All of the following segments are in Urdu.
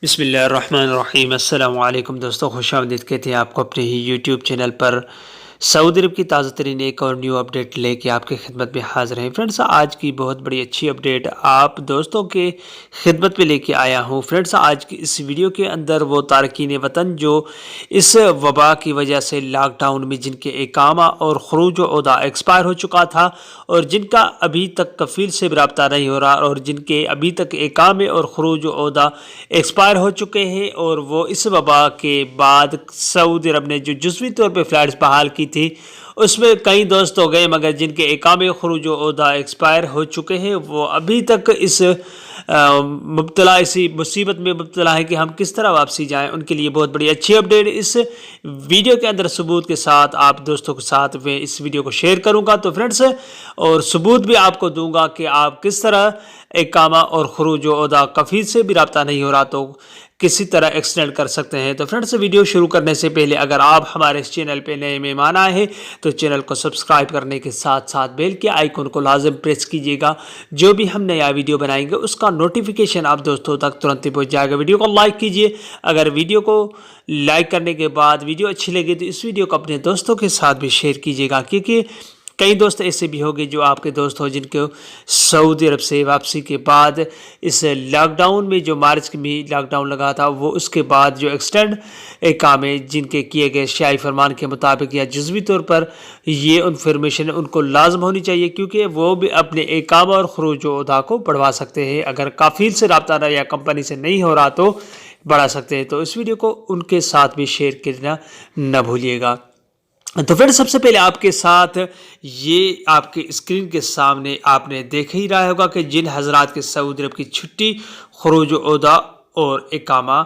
بسم اللہ الرحمن الرحیم۔ السلام علیکم دوستوں، خوش آمدید کہتے ہیں آپ کو اپنے ہی یوٹیوب چینل پر۔ سعودی عرب کی تازہ ترین ایک اور نیو اپڈیٹ لے کے آپ کی خدمت میں حاضر ہیں۔ فرینڈس، آج کی بہت بڑی اچھی اپڈیٹ آپ دوستوں کے خدمت میں لے کے آیا ہوں۔ فرینڈس، آج کی اس ویڈیو کے اندر وہ تارکین وطن جو اس وبا کی وجہ سے لاک ڈاؤن میں جن کے اقامہ اور خروج و عودہ ایکسپائر ہو چکا تھا اور جن کا ابھی تک کفیل سے بھی رابطہ نہیں ہو رہا اور جن کے ابھی تک اقامے اور خروج و عودہ ایکسپائر ہو چکے ہیں اور وہ اس وبا کے بعد سعودی عرب نے جو جزوی طور پہ فلائٹس بحال کی تھی اس میں کئی دوست ہو گئے، مگر جن کے اقامے خروج و عودہ ایکسپائر ہو چکے ہیں وہ ابھی تک اسی مصیبت میں مبتلا ہے کہ ہم کس طرح واپسی جائیں۔ ان کے لیے بہت بڑی اچھی اپڈیٹ اس ویڈیو کے اندر ثبوت کے ساتھ آپ دوستوں کے ساتھ میں اس ویڈیو کو شیئر کروں گا تو فرینڈس، اور ثبوت بھی آپ کو دوں گا کہ آپ کس طرح اقامہ اور خروج و عودہ کفیل سے بھی رابطہ نہیں ہو رہا تو کسی طرح ایکسٹینڈ کر سکتے ہیں۔ تو فرینڈس، ویڈیو شروع کرنے سے پہلے اگر آپ ہمارے اس چینل پہ نئے مہمان آئے ہیں تو چینل کو سبسکرائب کرنے کے ساتھ ساتھ بیل کے آئیکن کو لازم پریس کیجیے گا۔ جو بھی ہم نیا ویڈیو بنائیں گے اس کا نوٹیفیکیشن آپ دوستوں تک ترنت ہی پہنچ جائے گا۔ ویڈیو کو لائک کیجیے۔ اگر ویڈیو کو لائک کرنے کے بعد ویڈیو اچھی لگے تو اس ویڈیو کو اپنے دوستوں کے ساتھ بھی شیئر کیجیے گا، کیونکہ کئی دوست ایسے بھی ہوگے جو آپ کے دوست ہو جن کو سعودی عرب سے واپسی کے بعد اس لاک ڈاؤن میں جو مارچ میں لاک ڈاؤن لگا تھا وہ اس کے بعد جو ایکسٹینڈ اقامے جن کے کیے گئے شرعی فرمان کے مطابق یا جزوی طور پر یہ انفارمیشن ان کو لازم ہونی چاہیے، کیونکہ وہ بھی اپنے اقامہ اور خروج و عودہ کو بڑھوا سکتے ہیں۔ اگر کافیل سے رابطہ نہ یا کمپنی سے نہیں ہو رہا تو بڑھا سکتے ہیں۔ تو اس ویڈیو کو ان کے ساتھ بھی شیئر کرنا نہ بھولیے گا۔ تو پھر سب سے پہلے آپ کے ساتھ یہ آپ کے اسکرین کے سامنے آپ نے دیکھ ہی رہا ہوگا کہ جن حضرات کے سعودی عرب کی چھٹی، خروج و عودہ اور اقامہ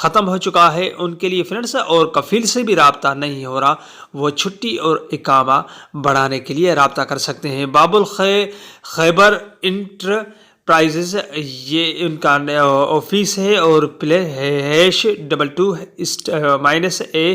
ختم ہو چکا ہے ان کے لیے فرینڈس اور کفیل سے بھی رابطہ نہیں ہو رہا، وہ چھٹی اور اقامہ بڑھانے کے لیے رابطہ کر سکتے ہیں۔ باب الخیبر انٹرپرائزز یہ ان کا آفس ہے اور #22-A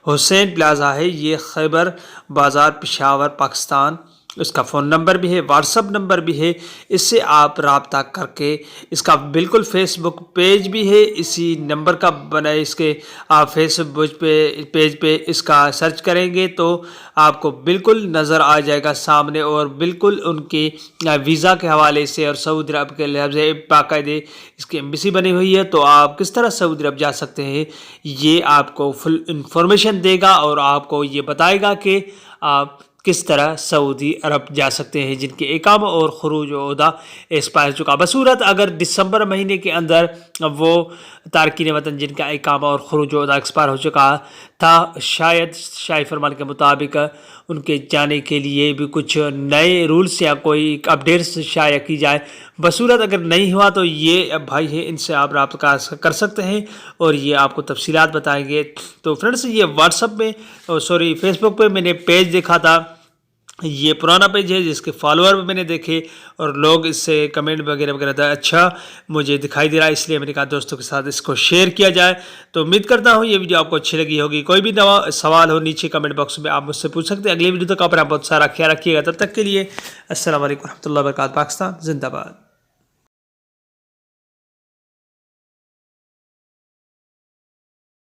حسین پلازا ہے، یہ خیبر بازار پشاور پاکستان۔ اس کا فون نمبر بھی ہے، واٹس ایپ نمبر بھی ہے، اس سے آپ رابطہ کر کے اس کا بالکل فیس بک پیج بھی ہے اسی نمبر کا بنائے، اس کے آپ فیس بک پیج پہ اس کا سرچ کریں گے تو آپ کو بالکل نظر آ جائے گا سامنے، اور بالکل ان کے ویزا کے حوالے سے اور سعودی عرب کے لحاظ سے باقاعدہ اس کی ایمبیسی بنی ہوئی ہے، تو آپ کس طرح سعودی عرب جا سکتے ہیں یہ آپ کو فل انفارمیشن دے گا اور آپ کو یہ بتائے گا کہ آپ کس طرح سعودی عرب جا سکتے ہیں جن کے اقامہ اور خروج و عودہ ایکسپائر چکا۔ بصورت اگر دسمبر مہینے کے اندر وہ تارکین وطن جن کا اقامہ اور خروج و عودہ ایکسپائر ہو چکا تھا، شاید شرعی فرمان کے مطابق ان کے جانے کے لیے بھی کچھ نئے رولز یا کوئی اپڈیٹس شائع کی جائے۔ بصورت اگر نہیں ہوا تو یہ بھائی ہے، ان سے آپ رابطہ کر سکتے ہیں اور یہ آپ کو تفصیلات بتائیں گے۔ تو فرینڈس، یہ واٹس ایپ میں فیس بک پہ میں نے پیج دیکھا تھا، یہ پرانا پیج ہے جس کے فالوور بھی میں نے دیکھے اور لوگ اس سے کمنٹ وغیرہ تھا، اچھا مجھے دکھائی دے رہا ہے، اس لیے میں نے کہا دوستوں کے ساتھ اس کو شیئر کیا جائے۔ تو امید کرتا ہوں یہ ویڈیو آپ کو اچھی لگی ہوگی۔ کوئی بھی سوال ہو نیچے کمنٹ باکس میں آپ مجھ سے پوچھ سکتے ہیں۔ اگلی ویڈیو تک اپنا بہت سارا خیال رکھیے گا، تب تک کے لیے السلام علیکم ورحمۃ اللہ وبرکاتہ۔ پاکستان زندہ باد۔